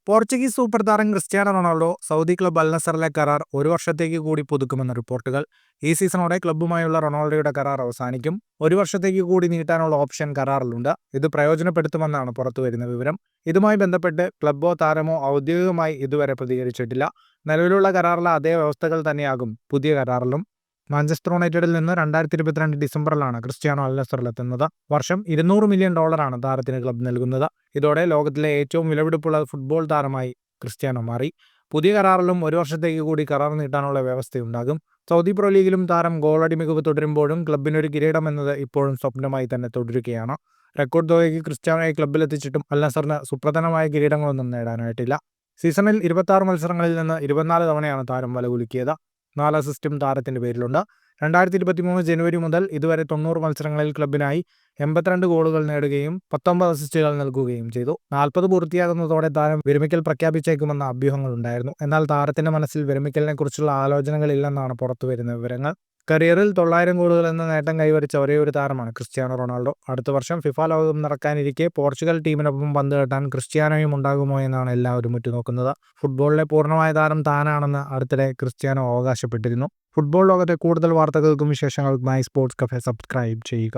Portuguese super താരം Cristiano Ronaldo Saudi club Al നസറിലെ കരാർ ഒരു വർഷത്തേക്ക് കൂടി പുതുക്കുമെന്ന റിപ്പോർട്ടുകൾ. ഈ സീസണോടെ ക്ലബ്ബുമായുള്ള റൊണാൾഡോയുടെ കരാർ അവസാനിക്കും. ഒരു വർഷത്തേക്ക് കൂടി നീട്ടാനുള്ള ഓപ്ഷൻ കരാറിലുണ്ട്. ഇത് പ്രയോജനപ്പെടുത്തുമെന്നാണ് പുറത്തുവരുന്ന വിവരം. ഇതുമായി ബന്ധപ്പെട്ട് ക്ലബ്ബോ താരമോ ഔദ്യോഗികമായി ഇതുവരെ പ്രതികരിച്ചിട്ടില്ല. നിലവിലുള്ള കരാറിലെ അതേ വ്യവസ്ഥകൾ തന്നെയാകും പുതിയ കരാറിലും. മാഞ്ചസ്റ്റർ യുണൈറ്റഡിൽ നിന്ന് 2022 ഡിസംബറിലാണ് ക്രിസ്ത്യാനോ അൽ നസറിലെത്തുന്നത്. വർഷം $200 മില്യൺ താരത്തിന് ക്ലബ്ബ് നൽകുന്നത്. ഇതോടെ ലോകത്തിലെ ഏറ്റവും വിലപിടിപ്പുള്ള ഫുട്ബോൾ താരമായി ക്രിസ്ത്യാനോ മാറി. പുതിയ കരാറിലും ഒരു വർഷത്തേക്ക് കൂടി കരാർ നീട്ടാനുള്ള വ്യവസ്ഥയുണ്ടാകും. സൗദി പ്രോ ലീഗിലും താരം ഗോളടി മികവ് തുടരുമ്പോഴും ക്ലബ്ബിനൊരു കിരീടം എന്നത് ഇപ്പോഴും സ്വപ്നമായി തന്നെ തുടരുകയാണ്. റെക്കോർഡ് തുകയ്ക്ക് ക്രിസ്ത്യാനോയെ ക്ലബ്ബിലെത്തിച്ചിട്ടും അൽ നസറിന് സുപ്രധാനമായ കിരീടങ്ങളൊന്നും നേടാനായിട്ടില്ല. സീസണിൽ 26 മത്സരങ്ങളിൽ നിന്ന് 24 തവണയാണ് താരം വലകുലുക്കിയത്. 4 അസിസ്റ്റും താരത്തിന്റെ പേരിലുണ്ട്. 2023 ജനുവരി മുതൽ ഇതുവരെ 90 മത്സരങ്ങളിൽ ക്ലബിനായി 82 ഗോളുകൾ നേടുകയും 19 അസിസ്റ്റുകൾ നൽകുകയും ചെയ്തു. 40 പൂർത്തിയാകുന്നതോടെ താരം വിരമിക്കൽ പ്രഖ്യാപിച്ചേക്കുമെന്ന അഭ്യൂഹങ്ങളുണ്ടായിരുന്നു. എന്നാൽ താരത്തിന്റെ മനസ്സിൽ വിരമിക്കലിനെക്കുറിച്ചുള്ള ആലോചനകളില്ലെന്നാണ് പുറത്തുവരുന്ന വിവരങ്ങൾ. കരിയറിൽ 900 ഗോളുകൾ എന്ന നേട്ടം കൈവരിച്ച ഒരേയൊരു താരമാണ് ക്രിസ്ത്യാനോ റൊണാൾഡോ. അടുത്ത വർഷം ഫിഫ ലോകകപ്പ് നടക്കാനിരിക്കെ പോർച്ചുഗൽ ടീമിനൊപ്പം പന്ത് തട്ടാൻ ക്രിസ്ത്യാനോയും ഉണ്ടാകുമോ എന്നാണ് എല്ലാവരും ഉറ്റുനോക്കുന്നത്. ഫുട്ബോളിലെ പൂർണ്ണമായ താരം താനാണെന്ന് അടുത്തിടെ ക്രിസ്ത്യാനോ അവകാശപ്പെട്ടിരുന്നു. ഫുട്ബോൾ ലോകത്തെ കൂടുതൽ വാർത്തകൾക്കും വിശേഷങ്ങൾക്കുമായി സ്പോർട്സ് കഫേ സബ്സ്ക്രൈബ് ചെയ്യുക.